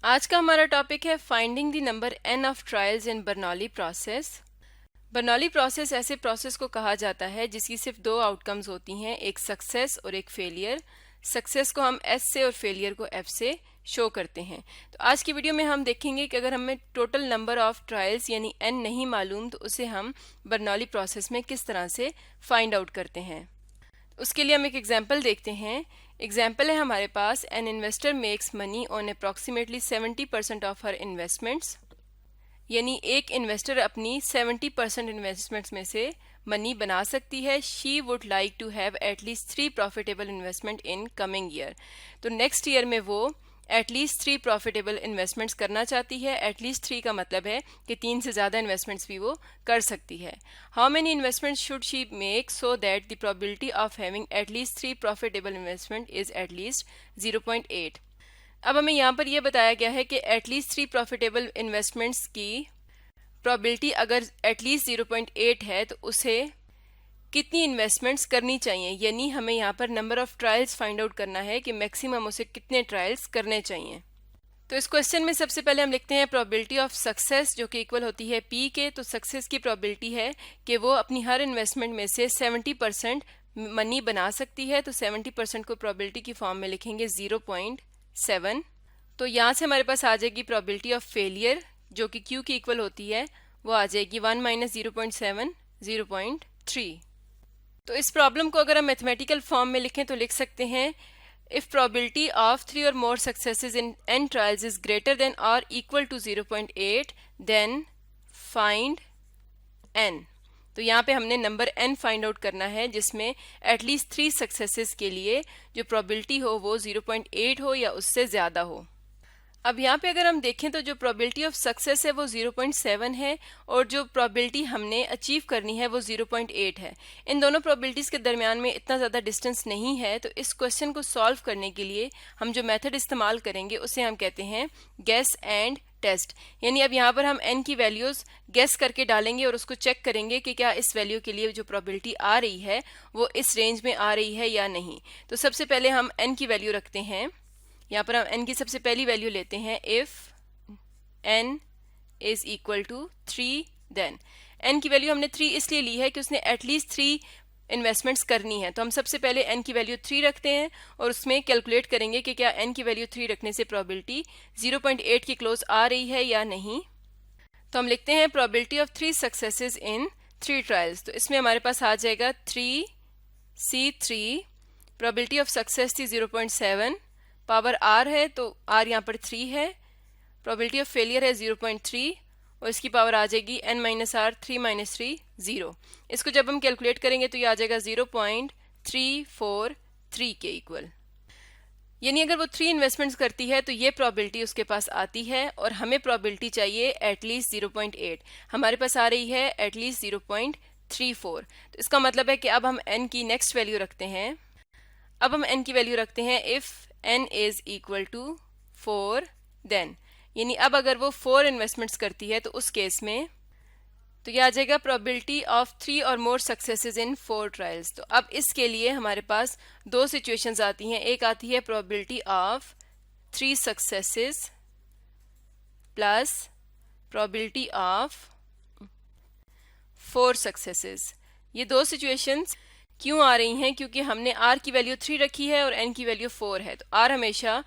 आज का हमारा टॉपिक है finding the number n of trials in Bernoulli process. Bernoulli process ऐसे प्रोसेस को कहा जाता है जिसकी सिर्फ दो आउटकम्स होती हैं, एक सक्सेस और एक फेलियर। सक्सेस को हम S से और फेलियर को F से शो करते हैं। तो आज की वीडियो में हम देखेंगे कि अगर हमें टोटल नंबर ऑफ ट्रायल्स यानी n नहीं मालूम तो उसे हम बर्नौली प्रोसेस में किस तरह से फाइंड आउट करते हैं। उसके लिए हम एक एग्जाम्पल देखते हैं। एग्जाम्पल है हमारे पास, an investor makes money on approximately 70% of her investments, यानी एक इन्वेस्टर अपनी 70% इन्वेस्टमेंट्स में से मनी बना सकती है। She would like to have at least 3 profitable investment in coming year. तो नेक्स्ट ईयर में वो एटलीस्ट 3 प्रॉफिटेबल इन्वेस्टमेंट्स करना चाहती है। एटलीस्ट 3 का मतलब है कि 3 से ज़्यादा इन्वेस्टमेंट्स भी वो कर सकती है। How many investments should she make so that the probability of having at least 3 profitable investment is at least 0.8। अब हमें यहाँ पर यह बताया गया है कि एटलीस्ट 3 प्रॉफिटेबल इन्वेस्टमेंट्स की प्रोबेबिलिटी अगर एटलीस्ट 0.8 है तो उसे कितनी इन्वेस्टमेंट्स करनी चाहिए, यानी हमें यहाँ पर number of trials find out करना है कि मैक्सिमम उसे कितने ट्रायल्स करने चाहिए। तो इस क्वेश्चन में सबसे पहले हम लिखते हैं प्रोबेबिलिटी ऑफ सक्सेस जो कि इक्वल होती है P के। तो सक्सेस की प्रोबेबिलिटी है कि वो अपनी हर इन्वेस्टमेंट में से 70% मनी बना सकती है। तो 70% को प्रोबेबिलिटी की फॉर्म में लिखेंगे 0.7। तो यहाँ से हमारे पास आ जाएगी प्रोबेबिलिटी ऑफ फेलियर जो कि Q की इक्वल होती है, वो आ जाएगी 1 माइनस 0.7 0.3। तो इस प्रॉब्लम को अगर हम मैथमेटिकल फॉर्म में लिखें तो लिख सकते हैं, इफ प्रोबेबिलिटी ऑफ 3 और more successes in n trials is greater than और equal to 0.8 then find n। तो यहाँ पे हमने नंबर n फाइंड आउट करना है जिसमें एटलीस्ट 3 सक्सेसेस के लिए जो प्रोबेबिलिटी हो वो 0.8 हो या उससे ज़्यादा हो। अब यहाँ पे अगर हम देखें तो जो प्रोबेबिलिटी ऑफ सक्सेस है वो 0.7 है और जो प्रोबेबिलिटी हमने अचीव करनी है वो 0.8 है। इन दोनों प्रोबेबिलिटीज़ के दरमियान में इतना ज़्यादा डिस्टेंस नहीं है। तो इस क्वेश्चन को सॉल्व करने के लिए हम जो मेथड इस्तेमाल करेंगे उसे हम कहते हैं गेस एंड टेस्ट। यानी अब यहाँ पर हम n की वैल्यूज़ गेस करके डालेंगे और उसको चेक करेंगे कि क्या इस वैल्यू के लिए जो प्रोबेबिलिटी आ रही है वो इस रेंज में आ रही है या नहीं। तो सबसे पहले हम n की वैल्यू रखते हैं। यहाँ पर हम n की सबसे पहली वैल्यू लेते हैं, if n is equal to 3 then. n की वैल्यू हमने 3 इसलिए ली है कि उसने एटलीस्ट 3 इन्वेस्टमेंट्स करनी है। तो हम सबसे पहले n की वैल्यू 3 रखते हैं और उसमें कैलकुलेट करेंगे कि क्या n की वैल्यू 3 रखने से प्रोबेबिलिटी 0.8 के क्लोज आ रही है या नहीं। तो हम लिखते हैं probability of 3 successes in 3 trials. तो इसमें हमारे पास आ जाएगा 3C3। प्रोबेबिलिटी ऑफ सक्सेस थी 0.7, पावर r है तो r यहाँ पर 3 है। प्रोबेबिलिटी ऑफ फेलियर है 0.3 और इसकी पावर आ जाएगी n माइनस आर, 3 माइनस 3 0। इसको जब हम कैलकुलेट करेंगे तो ये आ जाएगा 0.343 के इक्वल। यानी अगर वो 3 इन्वेस्टमेंट्स करती है तो ये प्रोबेबिलिटी उसके पास आती है और हमें प्रोबेबिलिटी चाहिए एटलीस्ट 0.8, हमारे पास आ रही है एटलीस्ट 0.34। तो इसका मतलब है कि अब हम n की नेक्स्ट वैल्यू रखते हैं। अब हम n की वैल्यू रखते हैं if n is equal to 4 then, यानी अब अगर वो 4 इन्वेस्टमेंट्स करती है तो उस केस में तो यह आ जाएगा प्रोबेबिलिटी ऑफ 3 और मोर सक्सेसेस इन 4 ट्रायल्स। तो अब इसके लिए हमारे पास दो सिचुएशंस आती हैं। एक आती है probability of 3 successes plus probability of 4 successes. ये दो सिचुएशंस क्यों आ रही हैं? क्योंकि हमने r की वैल्यू 3 रखी है और n की वैल्यू 4 है। तो r हमेशा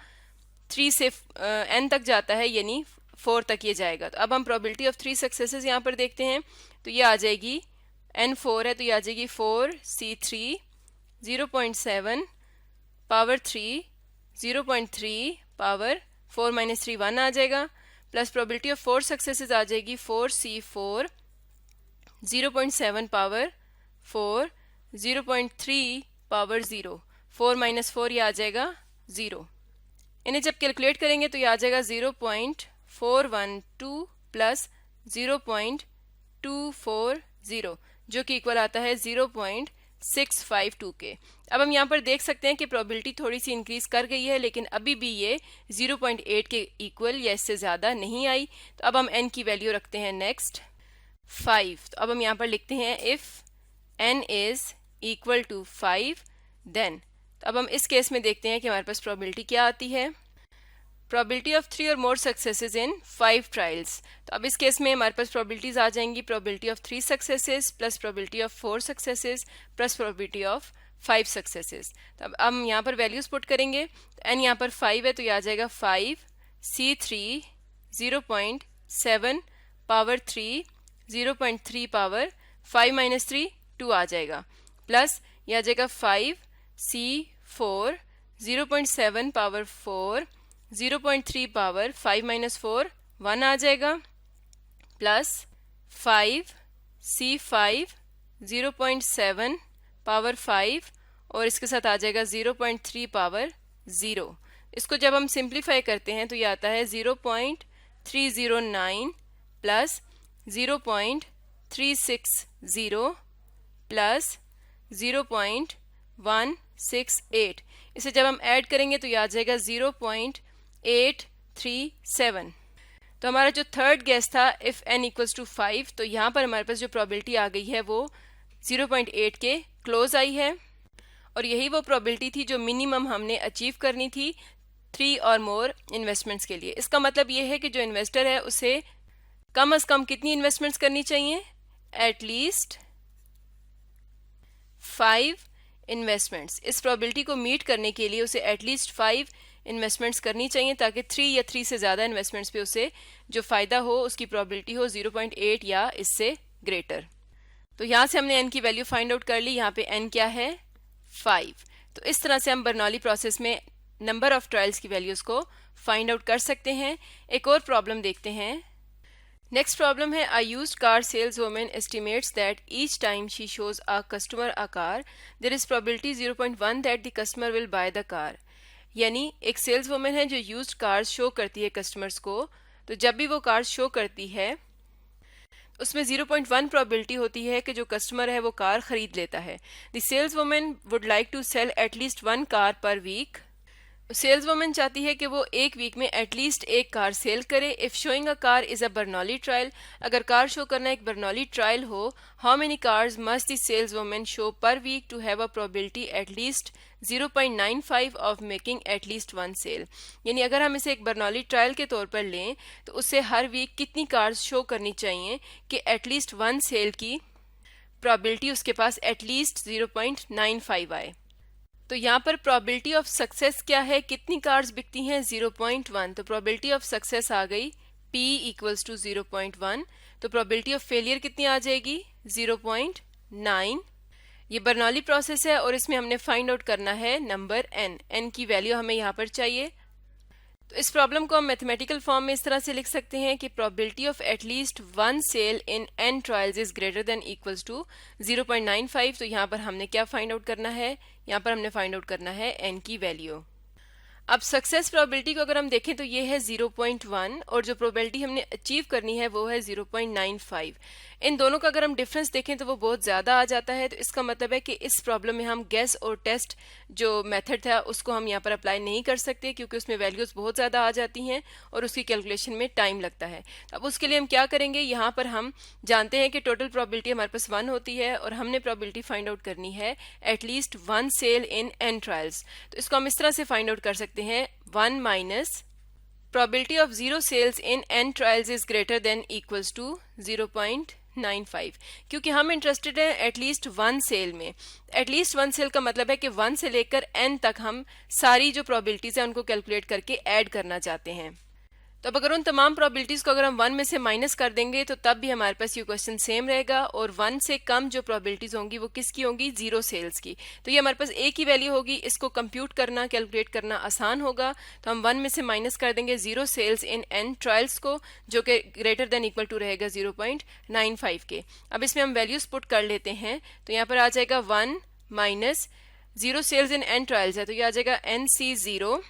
3 से n तक जाता है, यानी 4 तक ये जाएगा। तो अब हम प्रोबेबिलिटी ऑफ 3 सक्सेसेस यहाँ पर देखते हैं तो ये आ जाएगी n 4 है तो ये आ जाएगी 4C3 0.7 पावर 3 0.3 पावर 4 माइनस 3 1 आ जाएगा, प्लस प्रोबेबिलिटी ऑफ 4 सक्सेसेस आ जाएगी 4C4 0.7 पावर 4 0.3 पावर 0, 4 माइनस 4 ये आ जाएगा 0। इन्हें जब कैलकुलेट करेंगे तो ये आ जाएगा 0.412 प्लस 0.240 जो कि इक्वल आता है 0.652 के। अब हम यहाँ पर देख सकते हैं कि प्रोबेबिलिटी थोड़ी सी इंक्रीज कर गई है लेकिन अभी भी ये 0.8 के इक्वल या इससे ज़्यादा नहीं आई। तो अब हम n की वैल्यू रखते हैं नेक्स्ट 5। तो अब हम यहाँ पर लिखते हैं if n is equal to 5 then. तो अब हम इस केस में देखते हैं कि हमारे पास प्रोबेबिलिटी क्या आती है। प्रोबेबिलिटी ऑफ 3 और मोर सक्सेसेस इन 5 ट्रायल्स। तो अब इस केस में हमारे पास प्रोबेबिलिटीज आ जाएंगी, probability of 3 successes plus probability of 4 successes plus probability of 5 successes. तो अब हम यहाँ पर वैल्यूज पुट करेंगे। एन यहाँ पर 5 है तो ये आ जाएगा 5 C3 0.7 पावर 3 0.3 पावर 5 माइनस 3 2 आ जाएगा, प्लस ये आ जाएगा 5 C4 0.7 पावर 4 0.3 पावर 5 माइनस 4 1 आ जाएगा, प्लस 5 C5 0.7 पावर 5 और इसके साथ आ जाएगा 0.3 पावर 0। इसको जब हम सिंप्लीफाई करते हैं तो ये आता है 0.309 प्लस 0.360 प्लस 0.168। इसे जब हम ऐड करेंगे तो ये आ जाएगा 0.837। तो हमारा जो थर्ड गेस था इफ n इक्वल्स टू 5, तो यहाँ पर हमारे पास जो प्रोबेबिलिटी आ गई है वो 0.8 के क्लोज आई है, और यही वो प्रोबेबिलिटी थी जो मिनिमम हमने अचीव करनी थी 3 और मोर इन्वेस्टमेंट्स के लिए। इसका मतलब ये है कि जो इन्वेस्टर है उसे कम से कम कितनी इन्वेस्टमेंट्स करनी चाहिए, एटलीस्ट 5 इन्वेस्टमेंट्स। इस प्रोबेबिलिटी को मीट करने के लिए उसे एटलीस्ट 5 इन्वेस्टमेंट्स करनी चाहिए, ताकि 3 या 3 से ज़्यादा इन्वेस्टमेंट्स पे उसे जो फ़ायदा हो उसकी प्रोबेबिलिटी हो 0.8 या इससे ग्रेटर। तो यहाँ से हमने n की वैल्यू फाइंड आउट कर ली। यहाँ पे n क्या है 5। तो इस तरह से हम बर्नौली प्रोसेस में नंबर ऑफ ट्रायल्स की वैल्यूज़ को फाइंड आउट कर सकते हैं। एक और प्रॉब्लम देखते हैं। नेक्स्ट प्रॉब्लम है, a used car sales woman estimates that each time she shows a customer a car there is probability 0.1 that the customer will buy the car. यानी एक सेल्स वुमन है जो यूज्ड कार्स शो करती है customers को, तो जब भी वो कार शो करती है उसमें 0.1 प्रोबेबिलिटी होती है कि जो कस्टमर है वो कार खरीद लेता है। The sales woman would like to sell at least 1 car per week. Sales woman चाहती है कि वो एक वीक में एटलीस्ट एक कार सेल करे। If showing a car is a Bernoulli trial, अगर कार शो करना एक बर्नौली ट्रायल हो, how many cars must the sales woman show per week to have a probability at least 0.95 of making at least 1 sale. यानी अगर हम इसे एक Bernoulli trial के तौर पर लें तो उससे हर वीक कितनी कार्स शो करनी चाहिए कि एटलीस्ट 1 सेल की प्रोबेबिलिटी उसके पास एटलीस्ट 0.95 आए। तो यहाँ पर प्रोबेबिलिटी ऑफ सक्सेस क्या है, कितनी कार्स बिकती हैं 0.1। तो प्रोबेबिलिटी ऑफ सक्सेस आ गई P इक्वल्स टू 0.1। तो प्रोबेबिलिटी ऑफ फेलियर कितनी आ जाएगी 0.9। ये बर्नौली प्रोसेस है और इसमें हमने फाइंड आउट करना है नंबर n की वैल्यू हमें यहाँ पर चाहिए। तो इस प्रॉब्लम को हम मैथमेटिकल फॉर्म में इस तरह से लिख सकते हैं कि probability of at least 1 sale in n trials is greater than equals to 0.95। तो यहाँ पर हमने क्या फाइंड आउट करना है, यहाँ पर हमने फाइंड आउट करना है n की वैल्यू। अब सक्सेस प्रोबेबिलिटी को अगर हम देखें तो ये है 0.1 और जो प्रोबेबिलिटी हमने अचीव करनी है वो है 0.95। इन दोनों का अगर हम डिफरेंस देखें तो वो बहुत ज़्यादा आ जाता है। तो इसका मतलब है कि इस प्रॉब्लम में हम गेस और टेस्ट जो मेथड था उसको हम यहाँ पर अप्लाई नहीं कर सकते, क्योंकि उसमें वैल्यूज़ बहुत ज़्यादा आ जाती हैं और उसकी कैलकुलेशन में टाइम लगता है। अब उसके लिए हम क्या करेंगे, यहाँ पर हम जानते हैं कि टोटल प्रोबेबिलिटी हमारे पास 1 होती है और हमने प्रोबेबिलिटी फाइंड आउट करनी है at least 1 sale in n trials. तो इसको हम इस तरह से फाइंड आउट कर सकते हैं 1 minus probability of 0 sales in n trials is greater than equals to 0.95। क्योंकि हम इंटरेस्टेड हैं एटलीस्ट 1 सेल में। एटलीस्ट 1 सेल का मतलब है कि 1 से लेकर n तक हम सारी जो प्रोबेबिलिटीज हैं उनको कैलकुलेट करके ऐड करना चाहते हैं। तो अब अगर उन तमाम प्रोबेबिलिटीज को अगर हम 1 में से माइनस कर देंगे तो तब भी हमारे पास ये क्वेश्चन सेम रहेगा, और 1 से कम जो प्रोबेबिलिटीज होंगी वो किसकी होंगी, 0 सेल्स की। तो ये हमारे पास एक ही वैल्यू होगी, इसको कंप्यूट करना कैलकुलेट करना आसान होगा। तो हम 1 में से माइनस कर देंगे 0 सेल्स इन n ट्रायल्स को, जो कि ग्रेटर देन इक्वल टू रहेगा 0.95 के। अब इसमें हम वैल्यूज पुट कर लेते हैं। तो यहाँ पर आ जाएगा 1 minus 0 sales in n trials है तो ये आ जाएगा NC0।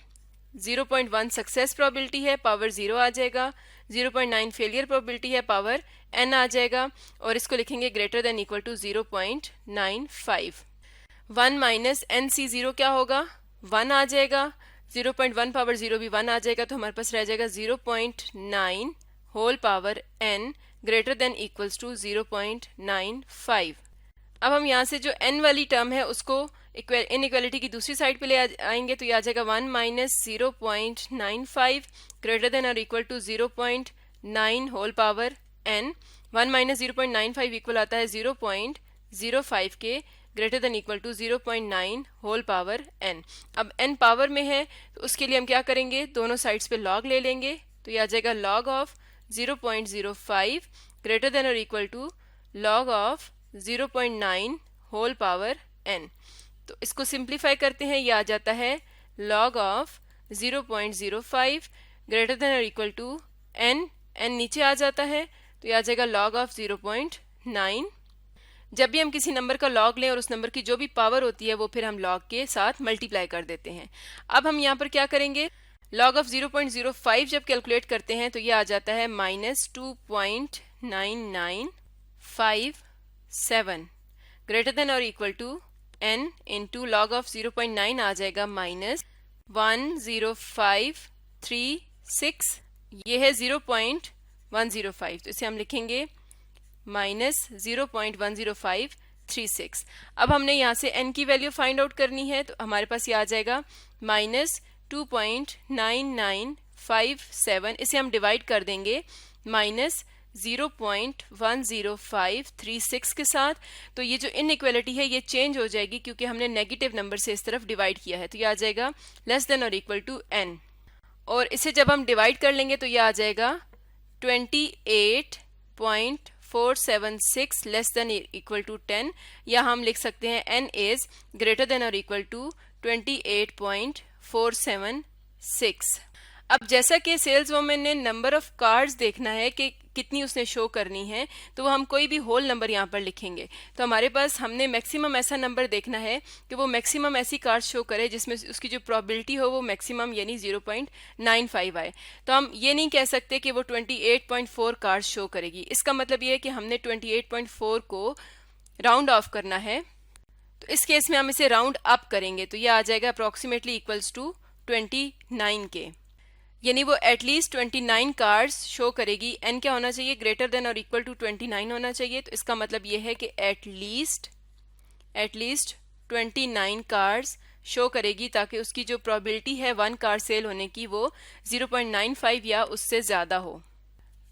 0.1 सक्सेस प्रोबेबिलिटी है, पावर 0 आ जाएगा। 0.9 फेलियर प्रोबेबिलिटी है, पावर n आ जाएगा, और इसको लिखेंगे greater than equal to 0.95। 1 minus NC0 क्या होगा, 1 आ जाएगा। 0.1 पावर 0 भी 1 आ जाएगा, तो हमारे पास रह जाएगा 0.9 whole power n greater than equals to 0.95। अब हम यहाँ से जो n वाली टर्म है उसको इनइक्वालिटी की दूसरी साइड पे ले आएंगे, तो ये आ जाएगा 1 माइनस 0.95 ग्रेटर देन और equal to 0.9 whole power n। 1 minus 0.95 equal आता है 0.05 के greater than equal to 0.9 whole power n। अब n पावर में है तो उसके लिए हम क्या करेंगे, दोनों साइड्स पे log ले लेंगे, तो ये आ जाएगा log ऑफ 0.05 ग्रेटर देन और equal to log of 0.9 whole power n। तो इसको सिंप्लीफाई करते हैं, ये आ जाता है log ऑफ 0.05 ग्रेटर देन और इक्वल टू n नीचे आ जाता है, तो ये आ जाएगा log ऑफ 0.9। जब भी हम किसी नंबर का log लें और उस नंबर की जो भी पावर होती है वो फिर हम log के साथ मल्टीप्लाई कर देते हैं। अब हम यहाँ पर क्या करेंगे, log ऑफ 0.05 जब कैलकुलेट करते हैं तो ये आ जाता है माइनस 2.9957 ग्रेटर देन और equal to n into log of 0.9 आ जाएगा माइनस 10536, ये है 0.105, तो इसे हम लिखेंगे माइनस 0.10536। अब हमने यहाँ से n की वैल्यू फाइंड आउट करनी है, तो हमारे पास ये आ जाएगा माइनस 2.9957, इसे हम डिवाइड कर देंगे माइनस 0.10536 के साथ। तो ये जो इनइक्वालिटी है ये चेंज हो जाएगी क्योंकि हमने नेगेटिव नंबर से इस तरफ डिवाइड किया है, तो ये आ जाएगा लेस देन और इक्वल टू n। और इसे जब हम डिवाइड कर लेंगे तो ये आ जाएगा 28.476 लेस देन इक्वल टू 10, या हम लिख सकते हैं n इज ग्रेटर देन और इक्वल टू 28.476। अब जैसा कि सेल्स वोमेन ने नंबर ऑफ कार्ड्स देखना है कि कितनी उसने शो करनी है, तो हम कोई भी होल नंबर यहाँ पर लिखेंगे। तो हमारे पास हमने मैक्सिमम ऐसा नंबर देखना है कि वो मैक्सिमम ऐसी कार्ड्स शो करे जिसमें उसकी जो प्रोबेबिलिटी हो वो मैक्सिमम यानी 0.95 आए। तो हम ये नहीं कह सकते कि वो 28.4 कार्ड्स शो करेगी। इसका मतलब ये है कि हमने 28.4 को राउंड ऑफ करना है, तो इस केस में हम इसे राउंड अप करेंगे, तो ये आ जाएगा अप्रोक्सीमेटली इक्वल्स टू 29 के, यानी वो एटलीस्ट 29 कार्ड्स शो करेगी। n क्या होना चाहिए, ग्रेटर देन और इक्वल टू 29 होना चाहिए। तो इसका मतलब ये है कि एटलीस्ट 29 कार्ड्स शो करेगी ताकि उसकी जो प्रोबेबिलिटी है 1 कार्ड सेल होने की वो 0.95 या उससे ज़्यादा हो।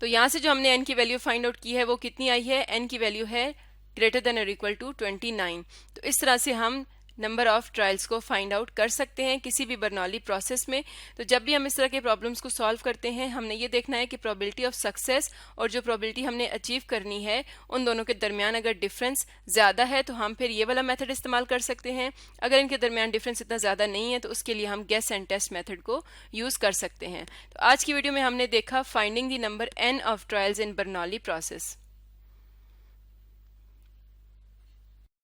तो यहाँ से जो हमने n की वैल्यू फाइंड आउट की है वो कितनी आई है, n की वैल्यू है ग्रेटर देन और इक्वल टू 29। तो इस तरह से हम नंबर ऑफ ट्रायल्स को फाइंड आउट कर सकते हैं किसी भी बर्नौली प्रोसेस में। तो जब भी हम इस तरह के प्रॉब्लम्स को सॉल्व करते हैं हमने ये देखना है कि प्रोबेबिलिटी ऑफ सक्सेस और जो प्रोबेबिलिटी हमने अचीव करनी है उन दोनों के दरमियान अगर डिफरेंस ज़्यादा है तो हम फिर ये वाला मेथड इस्तेमाल कर सकते हैं। अगर इनके दरमियान डिफरेंस इतना ज़्यादा नहीं है तो उसके लिए हम गेस एंड टेस्ट मेथड को यूज़ कर सकते हैं। तो आज की वीडियो में हमने देखा finding the number n of trials in Bernoulli process.